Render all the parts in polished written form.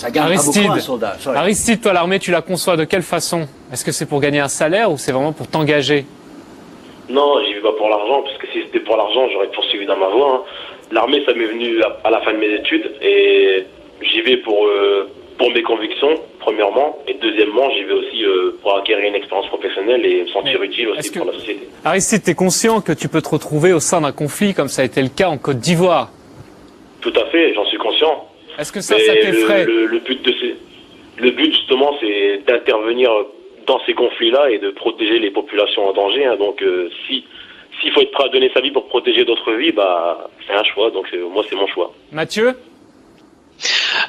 Ça gagne pas beaucoup un soldat. Aristide, toi, l'armée, tu la conçois de quelle façon? Est-ce que c'est pour gagner un salaire ou c'est vraiment pour t'engager? Non, j'y vais pas pour l'argent, parce que si c'était pour l'argent, j'aurais poursuivi dans ma voie. Hein. L'armée, ça m'est venu à la fin de mes études, et j'y vais pour mes convictions, premièrement, et deuxièmement, j'y vais aussi pour acquérir une expérience professionnelle et me sentir utile aussi pour la société. Aristide, t'es conscient que tu peux te retrouver au sein d'un conflit comme ça a été le cas en Côte d'Ivoire? Tout à fait, j'en suis conscient. Est-ce que ça t'effraie? Le but justement, c'est d'intervenir dans ces conflits-là et de protéger les populations en danger. Hein. Donc, s'il faut être prêt à donner sa vie pour protéger d'autres vies, bah, c'est un choix. Donc, moi, c'est mon choix. Mathieu?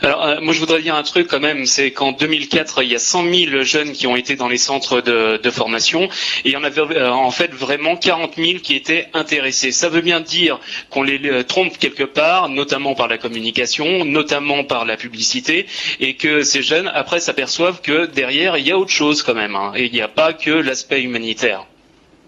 Alors, moi, je voudrais dire un truc quand même, c'est qu'en 2004, il y a 100 000 jeunes qui ont été dans les centres de formation, et il y en avait en fait vraiment 40 000 qui étaient intéressés. Ça veut bien dire qu'on les trompe quelque part, notamment par la communication, notamment par la publicité, et que ces jeunes, après, s'aperçoivent que derrière, il y a autre chose quand même, hein, et il n'y a pas que l'aspect humanitaire.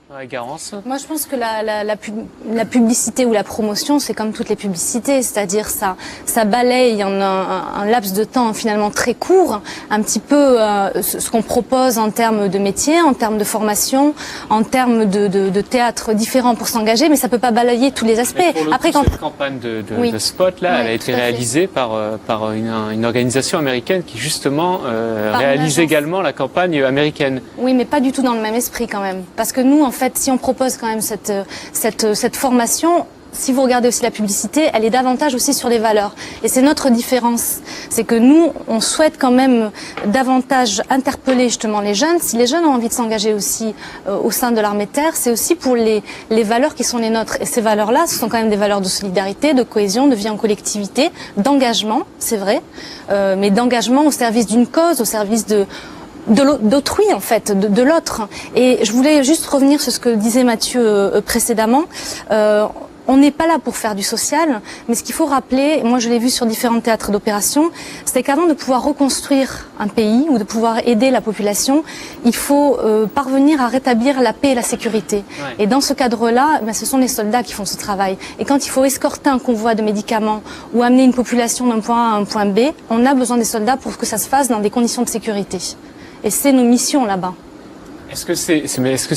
Ouais, Garance. Moi, je pense que la publicité ou la promotion, c'est comme toutes les publicités, c'est-à-dire ça balaye en un laps de temps finalement très court, un petit peu ce qu'on propose en termes de métier, en termes de formation, en termes de théâtre différents pour s'engager, mais ça peut pas balayer tous les aspects. Après, cette campagne de spot là, elle a été réalisée par une organisation américaine qui justement réalise également la campagne américaine. Oui, mais pas du tout dans le même esprit quand même, parce que nous, en fait, si on propose quand même cette formation, si vous regardez aussi la publicité, elle est davantage aussi sur les valeurs. Et c'est notre différence. C'est que nous, on souhaite quand même davantage interpeller justement les jeunes. Si les jeunes ont envie de s'engager aussi au sein de l'armée de terre, c'est aussi pour les valeurs qui sont les nôtres. Et ces valeurs-là, ce sont quand même des valeurs de solidarité, de cohésion, de vie en collectivité, d'engagement, c'est vrai, mais d'engagement au service d'une cause, au service d'autrui en fait, de l'autre. Et je voulais juste revenir sur ce que disait Mathieu précédemment. On n'est pas là pour faire du social, mais ce qu'il faut rappeler, moi je l'ai vu sur différents théâtres d'opération, c'est qu'avant de pouvoir reconstruire un pays ou de pouvoir aider la population, il faut parvenir à rétablir la paix et la sécurité. Ouais. Et dans ce cadre-là, ce sont les soldats qui font ce travail. Et quand il faut escorter un convoi de médicaments ou amener une population d'un point A à un point B, on a besoin des soldats pour que ça se fasse dans des conditions de sécurité. Et c'est nos missions là-bas. Est-ce que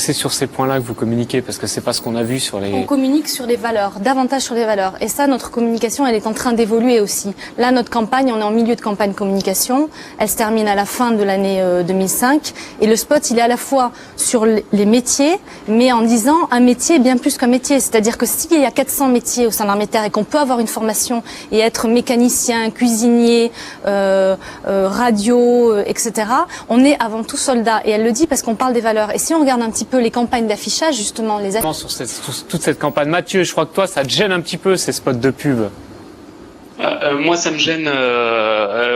c'est sur ces points-là que vous communiquez? Parce que c'est pas ce qu'on a vu sur les... On communique sur les valeurs, davantage sur les valeurs. Et ça, notre communication, elle est en train d'évoluer aussi. Là, notre campagne, on est en milieu de campagne communication. Elle se termine à la fin de l'année 2005. Et le spot, il est à la fois sur les métiers, mais en disant un métier bien plus qu'un métier. C'est-à-dire que s'il y a 400 métiers au sein de l'armée de terre et qu'on peut avoir une formation et être mécanicien, cuisinier, radio, etc., on est avant tout soldat. Et elle le dit parce qu'on parle des valeurs. Et si on regarde un petit peu les campagnes d'affichage, justement, sur toute cette campagne, Mathieu, je crois que toi, ça te gêne un petit peu ces spots de pub. Moi, ça me gêne,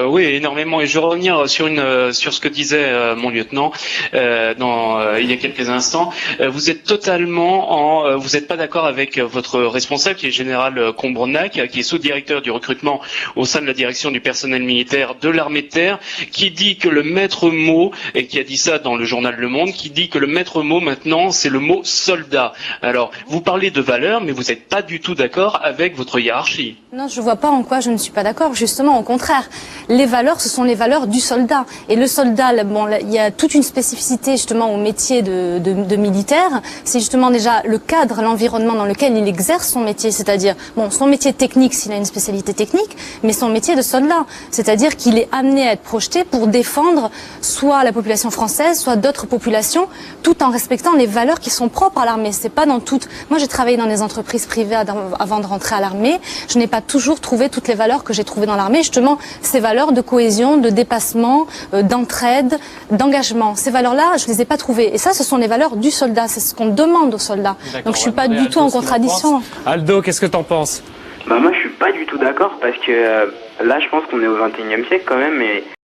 oui, énormément. Et je veux revenir sur ce que disait mon lieutenant il y a quelques instants. Vous êtes totalement vous n'êtes pas d'accord avec votre responsable, qui est général Combrenac, qui est sous-directeur du recrutement au sein de la direction du personnel militaire de l'armée de terre, qui dit que le maître mot, et qui a dit ça dans le journal Le Monde, qui dit que le maître mot maintenant, c'est le mot soldat. Alors, vous parlez de valeurs, mais vous n'êtes pas du tout d'accord avec votre hiérarchie. Non, je vois pas en quoi je ne suis pas d'accord. Justement, au contraire. Les valeurs, ce sont les valeurs du soldat. Et le soldat, bon, il y a toute une spécificité justement au métier de militaire. C'est justement déjà le cadre, l'environnement dans lequel il exerce son métier. C'est-à-dire, bon, son métier technique s'il a une spécialité technique, mais son métier de soldat. C'est-à-dire qu'il est amené à être projeté pour défendre soit la population française, soit d'autres populations, tout en respectant les valeurs qui sont propres à l'armée. C'est pas dans toutes... Moi, j'ai travaillé dans des entreprises privées avant de rentrer à l'armée. Je n'ai pas toujours trouvé toutes les valeurs que j'ai trouvées dans l'armée, justement ces valeurs de cohésion, de dépassement, d'entraide, d'engagement. Ces valeurs-là, je les ai pas trouvées. Et ça, ce sont les valeurs du soldat. C'est ce qu'on demande au soldat. Donc je suis pas du tout en contradiction. Aldo, qu'est-ce que t'en penses? Moi, je suis pas du tout d'accord parce que là, je pense qu'on est au XXIe siècle quand même, et